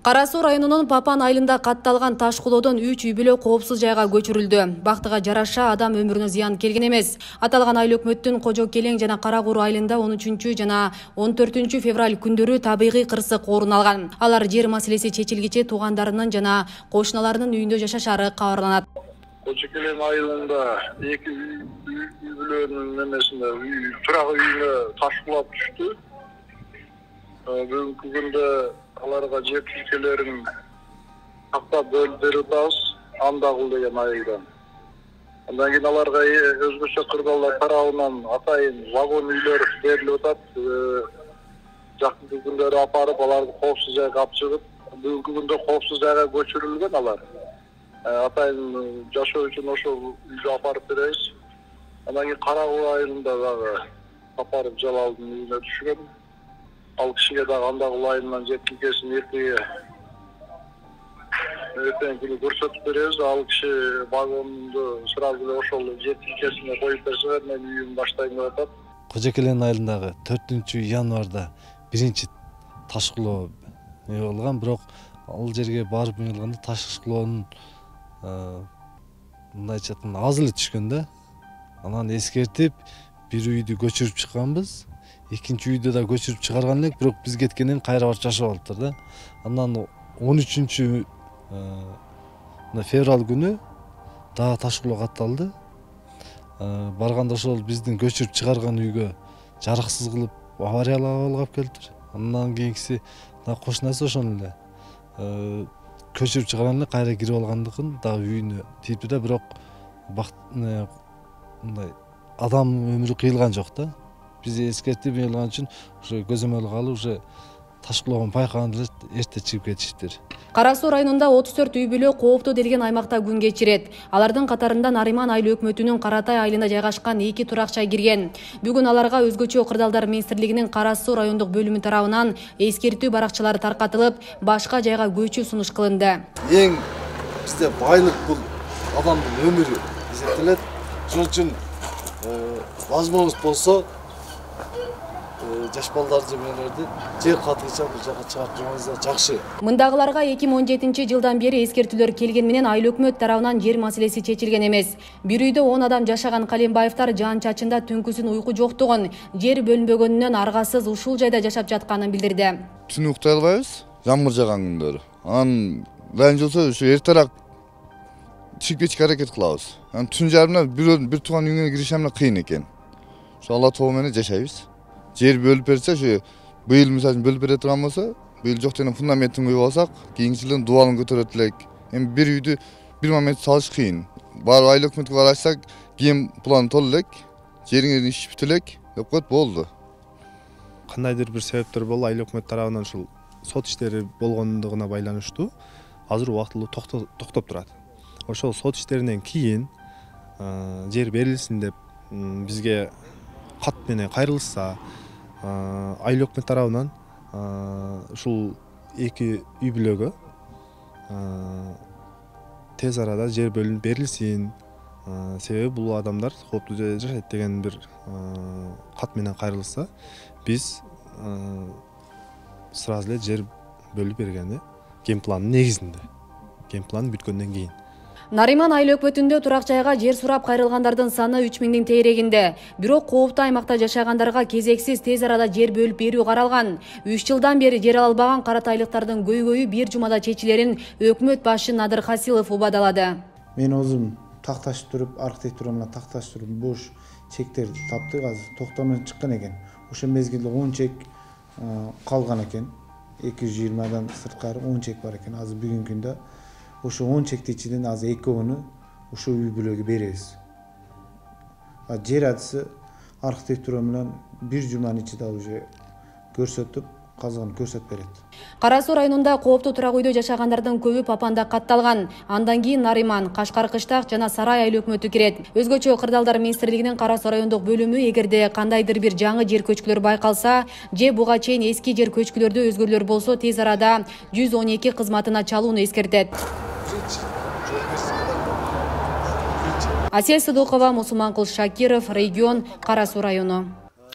Кара Суу районунун Папан айылында катталган таш кулоодон 3 үй бүлө коопсуз жайга көчүрүлдү. Бактыга жараша адам өмүрүнө зыян келген эмес. Аталган айыл өкмөттүн Кожо Келең жана Кара Куру айылында 13 жана 14 февраль күндөрү табигый кырсык орун алган. Алар жер маселеси чечилгиче туугандарынын жана кошуналарынын үйүндө жашашары кабарланат. Кожо Келең айылында 2 үй бүлөнүн немесинде турак үйүнө таш кулап түштү. Бүгүнкү күндө аларга жер тилкелерин тактап бөлүп берип атабыз, Андагул деген айылдан. Андан кийин аларга өзгөчө кырдаалдар тарабынан атайын вагон үйлөр берилип атат. Жакынкы күндөрү апарып аларды коопсуз жайга алып чыгып, бүгүнкү күндө коопсуз жайга көчүрүлгөн алар. Атайын жашоо үчүн ошол үйгө апарып беребиз. Андан кийин Кара Куру айылында дагы апарып Жалалдын үйүнө түшкөн. Ал кишиге дагы Андагул айылынан жер тилкесин эртең күнү көрсөтүп беребиз. Ал киши вагонду сразу эле ошол жер тилкесине коюп берсе, мен үйүм баштайм деп атат. Кожо Келең айылындагы 4-январда биринчи таш кулоо болгон, бирок ал жерге барып мыйылганда таш кулоонун мындайча айтканда аз эле түшкөн да. Анан эскертип бир үйдү көчүрүп чыкканбыз. Экинчи үйдө да көчүрүп чыгарган элек, бирок биз кеткенден кайра барып жашап алыптыр да. Андан 13 февраль күнү дагы таш кулоо катталды. Барганда ошол биздин көчүрүп чыгарган үйгө жарыксыз кылып авариялап алып келиптир. Андан кийинкиси дагы кошунасы ошол эле көчүрүп чыгарган эле кайра кирип алгандыгын дагы үйүнө тийиптир да, бирок мындай адам өмүрү кыйылган жок да. Биз эскертип ыйылган үчүн ушу көзөмөлгө алып уже таш кулоогун байкаганда эрте чыгып кетиштир. Кара Суу районунда 34 үй бүлө кооптуу делген аймакта күн кечирет. Алардын катарында Нариман айыл өкмөтүнүн Каратай айылында жайгашкан 2 турак жай кирген. Бүгүн аларга өзгөчө кырдаалдар министрлигинин Кара Суу райондук бөлүмү тарабынан эскертүү баракчалары таркатылып, башка жайга көчүү сунуш кылынды. Эң бизде байлык бул адамдын өмүрү эсептелет. Ошон үчүн возможность болсо жаш балдарды менерди жер катгыча бул жака чыгарып турганыбыз жакшы. Мындагыларга 2017 жылдан бери эскертүүлөр келген менен айыл өкмөт тарабынан жер маселеси чечилген эмес. Бир үйдө 10 адам жашаган Калембаевдер жаан чачында түнкүсүн уйку жоктугун, жер бөлүнбөгөнүнөн аргасыз ушул жайда жашап жатканын билдирди. Түнү уктай албайбыз, жамгыр жааган күндөрү. Анан дайын болсо ушу эртерээк чыгып кетишке аракет кылабыз. Анан түн жарымда бир тууган үйүнө кириш кыйын экен. Ошо Алла тобу менен жашайбыз. Жер бөлүп берсе, ошо быйыл мисалы бөлүп бере турган болсо, быйыл жок деген фундаментин куюп алсак, кийинки жылы дубалын көтөрөт элек. Эми бир үйдү бир момент салыш кыйын. Барып айыл өкмөткө барачсак, кийин план толо элек, жериңердин иши бүтө элек деп коет, болду. Кандайдыр бир себептер болуп, айыл өкмөт тарабынан ушул сот иштери болгондугуна байланыштуу азыр убактылуу токтоп турат. Ошол сот иштеринен кийин жер берилсин деп бизге кат менен кайрылса, айыл өкмөт тарабынан ушул 2 үй бүлөгө тез арада жер бөлүнүп берилсин, себеби бул адамдар кооптуу жайда жашайт деген бир кат менен кайрылса, биз сразу эле жер бөлүп бергенди кен пландын негизинде, кен план бүткөндөн кийин. Нариман айыл өкмөтүндө турак жайга жер сурап кайрылгандардын саны 3000-дин тегерегинде. Бирок кооптуу аймакта жашагандарга кезексиз тез арада жер бөлүп берүү каралган. 3 жылдан бери жер албаган каратайлыктардын көйгөйү бир жумада чечилерин өкмөт башчы Надыр Хасилов убадалады. Мен өзүм такташып туруп, архитектура менен такташып туруп бош чектерди таптык, азыр токтомдон чыккан экен. Ошол мезгилде 10 чек калган экен. 220дан сырткары 10 чек бар экен. Азыр бүгүнкү күндө ошо 10 чектин ичинен азыр 2-ны ошо үй бүлөгө беребиз. Жер адысы архитектура менен бир жуманын ичинде уже көрсөтүп, казган көрсөтүп берет. Кара Суу районунда кооптуу турак үйдө жашагандардын көбү Папанда катталган. Андан кийин Нариман, Кашкар Кыштак жана Сарай айыл өкмөтү кирет. Өзгөчө кырдаалдар министрлигинин Кара Суу райондук бөлүмү эгерде кандайдыр бир жаңы жер көчкүлөр байкалса, же буга чейин эски жер көчкүлөрдө өзгөрүүлөр болсо, тез арада 112 кызматына чалууну эскертет. Асел Сыдыкова, Мусулманкул Шакиров, регион, Кара Суу району.